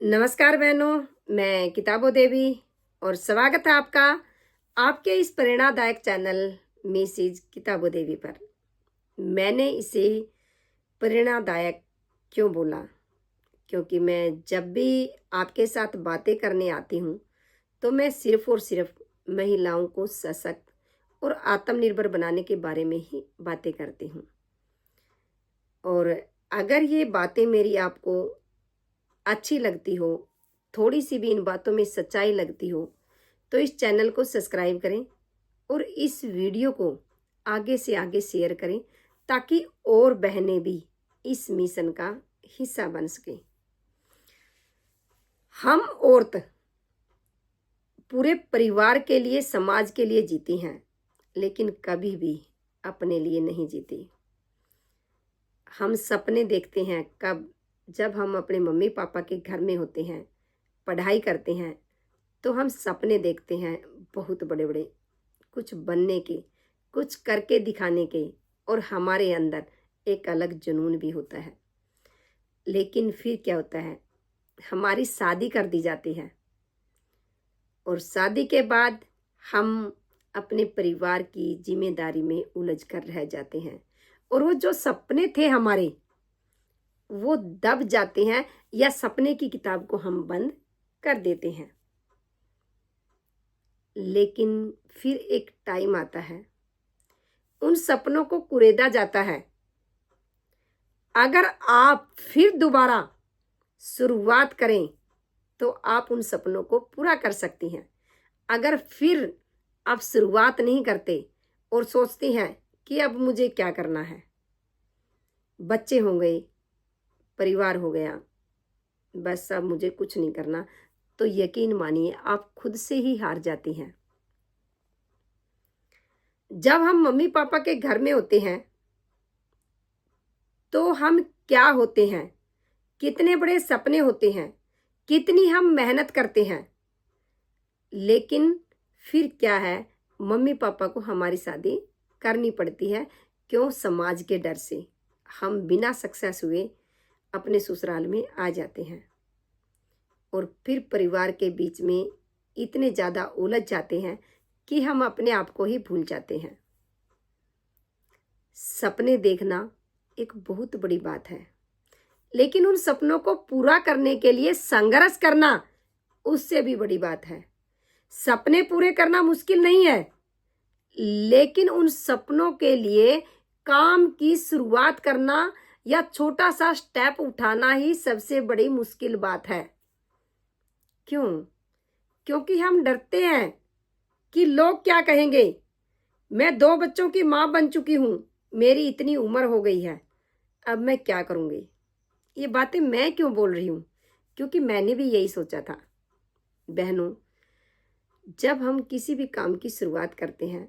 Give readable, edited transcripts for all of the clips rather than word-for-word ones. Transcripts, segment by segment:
नमस्कार बहनों, मैं किताबो देवी और स्वागत है आपका आपके इस प्रेरणादायक चैनल मिसेज किताबो देवी पर। मैंने इसे प्रेरणादायक क्यों बोला? क्योंकि मैं जब भी आपके साथ बातें करने आती हूँ तो मैं सिर्फ और सिर्फ महिलाओं को सशक्त और आत्मनिर्भर बनाने के बारे में ही बातें करती हूँ। और अगर ये बातें मेरी आपको अच्छी लगती हो, थोड़ी सी भी इन बातों में सच्चाई लगती हो, तो इस चैनल को सब्सक्राइब करें और इस वीडियो को आगे से आगे शेयर करें ताकि और बहनें भी इस मिशन का हिस्सा बन सकें। हम औरत पूरे परिवार के लिए, समाज के लिए जीती हैं, लेकिन कभी भी अपने लिए नहीं जीती। हम सपने देखते हैं कब? जब हम अपने मम्मी पापा के घर में होते हैं, पढ़ाई करते हैं, तो हम सपने देखते हैं बहुत बड़े बड़े, कुछ बनने के, कुछ करके दिखाने के, और हमारे अंदर एक अलग जुनून भी होता है। लेकिन फिर क्या होता है? हमारी शादी कर दी जाती है और शादी के बाद हम अपने परिवार की जिम्मेदारी में उलझ कर रह जाते हैं और वो जो सपने थे हमारे, वो दब जाते हैं या सपने की किताब को हम बंद कर देते हैं। लेकिन फिर एक टाइम आता है, उन सपनों को कुरेदा जाता है। अगर आप फिर दोबारा शुरुआत करें तो आप उन सपनों को पूरा कर सकती हैं। अगर फिर आप शुरुआत नहीं करते और सोचती हैं कि अब मुझे क्या करना है, बच्चे हो गए, परिवार हो गया, बस अब मुझे कुछ नहीं करना, तो यकीन मानिए आप खुद से ही हार जाती हैं। जब हम मम्मी पापा के घर में होते हैं तो हम क्या होते हैं, कितने बड़े सपने होते हैं, कितनी हम मेहनत करते हैं, लेकिन फिर क्या है, मम्मी पापा को हमारी शादी करनी पड़ती है। क्यों? समाज के डर से हम बिना सक्सेस हुए अपने ससुराल में आ जाते हैं और फिर परिवार के बीच में इतने ज़्यादा उलझ जाते हैं कि हम अपने आप को ही भूल जाते हैं। सपने देखना एक बहुत बड़ी बात है, लेकिन उन सपनों को पूरा करने के लिए संघर्ष करना उससे भी बड़ी बात है। सपने पूरे करना मुश्किल नहीं है, लेकिन उन सपनों के लिए काम की शुरुआत करना या छोटा सा स्टेप उठाना ही सबसे बड़ी मुश्किल बात है। क्यों? क्योंकि हम डरते हैं कि लोग क्या कहेंगे। मैं 2 बच्चों की माँ बन चुकी हूँ, मेरी इतनी उम्र हो गई है, अब मैं क्या करूँगी? ये बातें मैं क्यों बोल रही हूँ? क्योंकि मैंने भी यही सोचा था। बहनों, जब हम किसी भी काम की शुरुआत करते हैं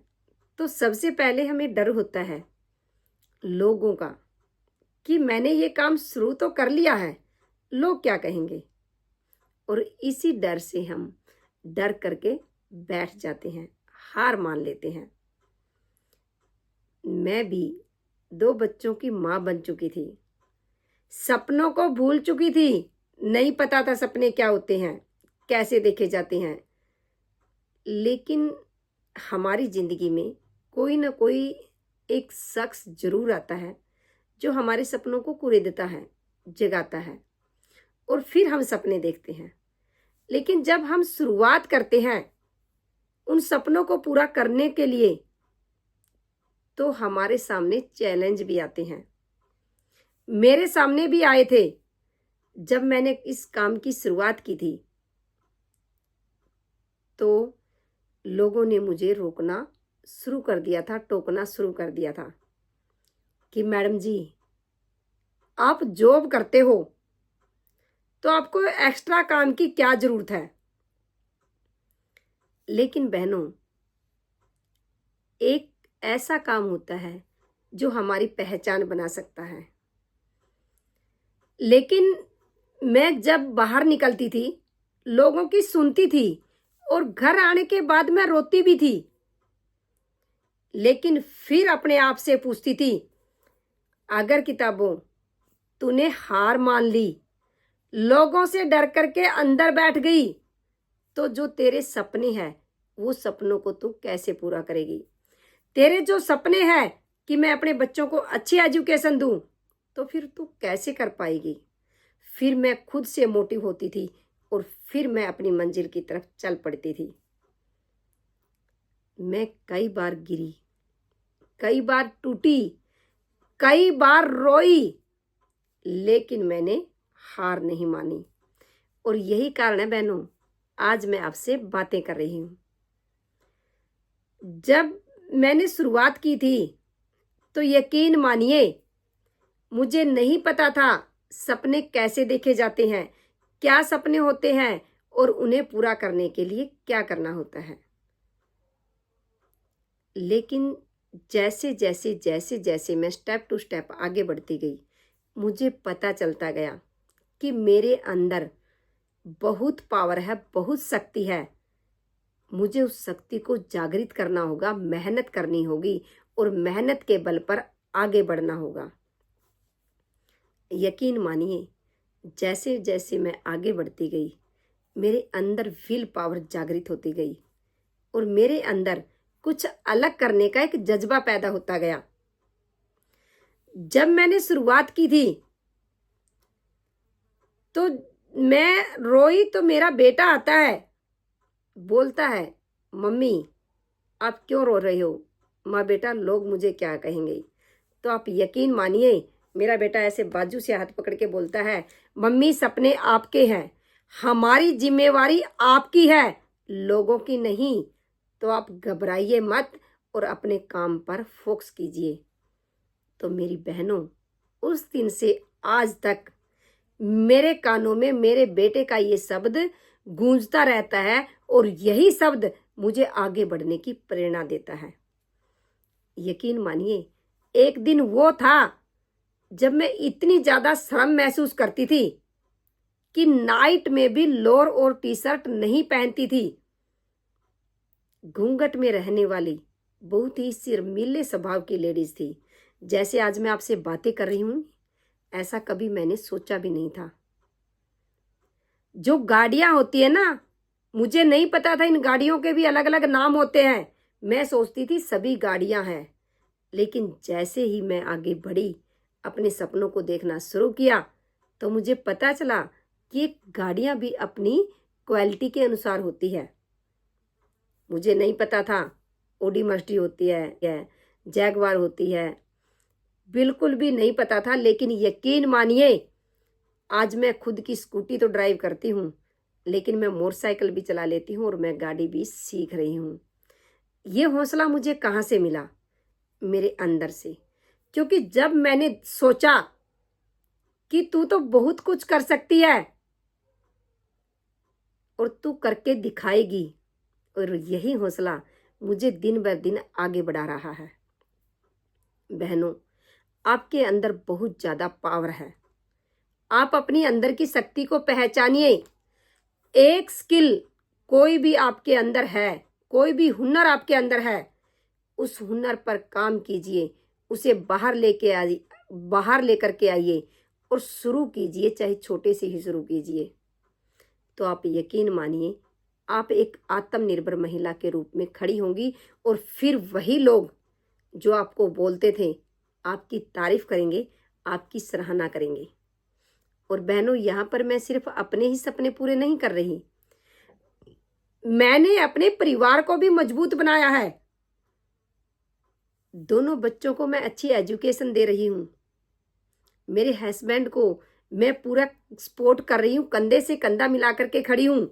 तो सबसे पहले हमें डर होता है लोगों का कि मैंने ये काम शुरू तो कर लिया है, लोग क्या कहेंगे। और इसी डर से हम डर करके बैठ जाते हैं, हार मान लेते हैं। मैं भी 2 बच्चों की माँ बन चुकी थी, सपनों को भूल चुकी थी, नहीं पता था सपने क्या होते हैं, कैसे देखे जाते हैं। लेकिन हमारी जिंदगी में कोई ना कोई एक शख्स जरूर आता है जो हमारे सपनों को कुरेदता है, जगाता है, और फिर हम सपने देखते हैं। लेकिन जब हम शुरुआत करते हैं उन सपनों को पूरा करने के लिए, तो हमारे सामने चैलेंज भी आते हैं। मेरे सामने भी आए थे जब मैंने इस काम की शुरुआत की थी, तो लोगों ने मुझे रोकना शुरू कर दिया था, टोकना शुरू कर दिया था कि मैडम जी, आप जॉब करते हो तो आपको एक्स्ट्रा काम की क्या जरूरत है। लेकिन बहनों, एक ऐसा काम होता है जो हमारी पहचान बना सकता है। लेकिन मैं जब बाहर निकलती थी, लोगों की सुनती थी और घर आने के बाद मैं रोती भी थी, लेकिन फिर अपने आप से पूछती थी, अगर किताबों तूने हार मान ली, लोगों से डर करके अंदर बैठ गई, तो जो तेरे सपने हैं वो सपनों को तू कैसे पूरा करेगी? तेरे जो सपने हैं कि मैं अपने बच्चों को अच्छी एजुकेशन दूं, तो फिर तू कैसे कर पाएगी? फिर मैं खुद से मोटिव होती थी और फिर मैं अपनी मंजिल की तरफ चल पड़ती थी। मैं कई बार गिरी, कई बार टूटी, कई बार रोई, लेकिन मैंने हार नहीं मानी। और यही कारण है बहनों, आज मैं आपसे बातें कर रही हूँ। जब मैंने शुरुआत की थी तो यकीन मानिए, मुझे नहीं पता था सपने कैसे देखे जाते हैं, क्या सपने होते हैं और उन्हें पूरा करने के लिए क्या करना होता है। लेकिन जैसे जैसे जैसे जैसे मैं स्टेप टू स्टेप आगे बढ़ती गई, मुझे पता चलता गया कि मेरे अंदर बहुत पावर है, बहुत शक्ति है। मुझे उस शक्ति को जागृत करना होगा, मेहनत करनी होगी और मेहनत के बल पर आगे बढ़ना होगा। यकीन मानिए, जैसे जैसे मैं आगे बढ़ती गई, मेरे अंदर विल पावर जागृत होती गई और मेरे अंदर कुछ अलग करने का एक जज्बा पैदा होता गया। जब मैंने शुरुआत की थी तो मैं रोई, तो मेरा बेटा आता है, बोलता है, मम्मी आप क्यों रो रही हो? माँ बेटा लोग मुझे क्या कहेंगे? तो आप यकीन मानिए, मेरा बेटा ऐसे बाजू से हाथ पकड़ के बोलता है, मम्मी सपने आपके हैं, हमारी जिम्मेवारी आपकी है, लोगों की नहीं। तो आप घबराइए मत और अपने काम पर फोकस कीजिए। तो मेरी बहनों, उस दिन से आज तक मेरे कानों में मेरे बेटे का ये शब्द गूंजता रहता है और यही शब्द मुझे आगे बढ़ने की प्रेरणा देता है। यकीन मानिए, एक दिन वो था जब मैं इतनी ज्यादा शर्म महसूस करती थी कि नाइट में भी लोअर और टी शर्ट नहीं पहनती थी। घूंघट में रहने वाली बहुत ही शर्मीले स्वभाव की लेडीज थी। जैसे आज मैं आपसे बातें कर रही हूं, ऐसा कभी मैंने सोचा भी नहीं था। जो गाड़ियां होती है ना, मुझे नहीं पता था इन गाड़ियों के भी अलग अलग नाम होते हैं। मैं सोचती थी सभी गाड़ियां हैं। लेकिन जैसे ही मैं आगे बढ़ी, अपने सपनों को देखना शुरू किया, तो मुझे पता चला कि गाड़ियां भी अपनी क्वालिटी के अनुसार होती है। मुझे नहीं पता था ओडी मर्सिडीज होती है, जैगवार होती है, बिल्कुल भी नहीं पता था। लेकिन यकीन मानिए, आज मैं खुद की स्कूटी तो ड्राइव करती हूँ, लेकिन मैं मोटरसाइकिल भी चला लेती हूँ और मैं गाड़ी भी सीख रही हूँ। ये हौसला मुझे कहाँ से मिला? मेरे अंदर से। क्योंकि जब मैंने सोचा कि तू तो बहुत कुछ कर सकती है और तू करके दिखाएगी, और यही हौसला मुझे दिन ब दिन आगे बढ़ा रहा है। बहनों, आपके अंदर बहुत ज्यादा पावर है। आप अपनी अंदर की शक्ति को पहचानिए। एक स्किल कोई भी आपके अंदर है, कोई भी हुनर आपके अंदर है, उस हुनर पर काम कीजिए, उसे बाहर लेकर के आइए और शुरू कीजिए, चाहे छोटे से ही शुरू कीजिए। तो आप यकीन मानिए, आप एक आत्मनिर्भर महिला के रूप में खड़ी होंगी और फिर वही लोग जो आपको बोलते थे, आपकी तारीफ करेंगे, आपकी सराहना करेंगे। और बहनों, यहाँ पर मैं सिर्फ अपने ही सपने पूरे नहीं कर रही, मैंने अपने परिवार को भी मजबूत बनाया है। दोनों बच्चों को मैं अच्छी एजुकेशन दे रही हूँ। मेरे हस्बैंड को मैं पूरा सपोर्ट कर रही हूँ, कंधे से कंधा मिला करके खड़ी हूँ।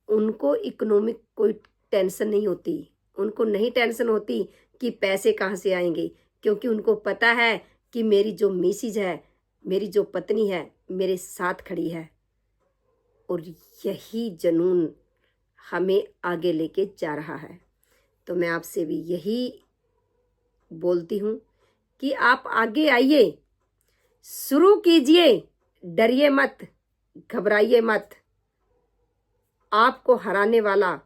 उनको इकोनॉमिक कोई टेंशन नहीं होती, उनको नहीं टेंशन होती कि पैसे कहाँ से आएंगे, क्योंकि उनको पता है कि मेरी जो मिसेज है, मेरी जो पत्नी है, मेरे साथ खड़ी है। और यही जुनून हमें आगे लेके जा रहा है। तो मैं आपसे भी यही बोलती हूँ कि आप आगे आइए, शुरू कीजिए, डरिए मत, घबराइए मत। आपको हराने वाला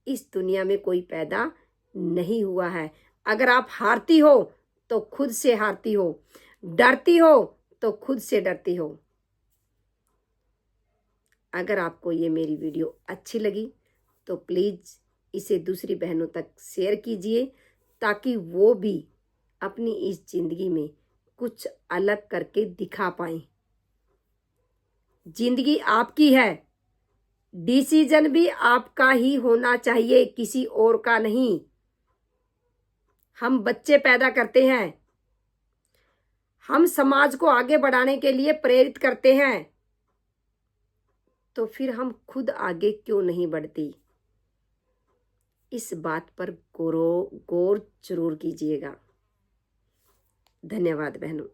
इस दुनिया में कोई पैदा नहीं हुआ है। अगर आप हारती हो तो खुद से हारती हो, डरती हो तो खुद से डरती हो। अगर आपको ये मेरी वीडियो अच्छी लगी तो प्लीज़ इसे दूसरी बहनों तक शेयर कीजिए, ताकि वो भी अपनी इस ज़िंदगी में कुछ अलग करके दिखा पाएं। ज़िंदगी आपकी है, डिसीजन भी आपका ही होना चाहिए, किसी और का नहीं। हम बच्चे पैदा करते हैं, हम समाज को आगे बढ़ाने के लिए प्रेरित करते हैं, तो फिर हम खुद आगे क्यों नहीं बढ़ती? इस बात पर गौर जरूर कीजिएगा। धन्यवाद बहनों।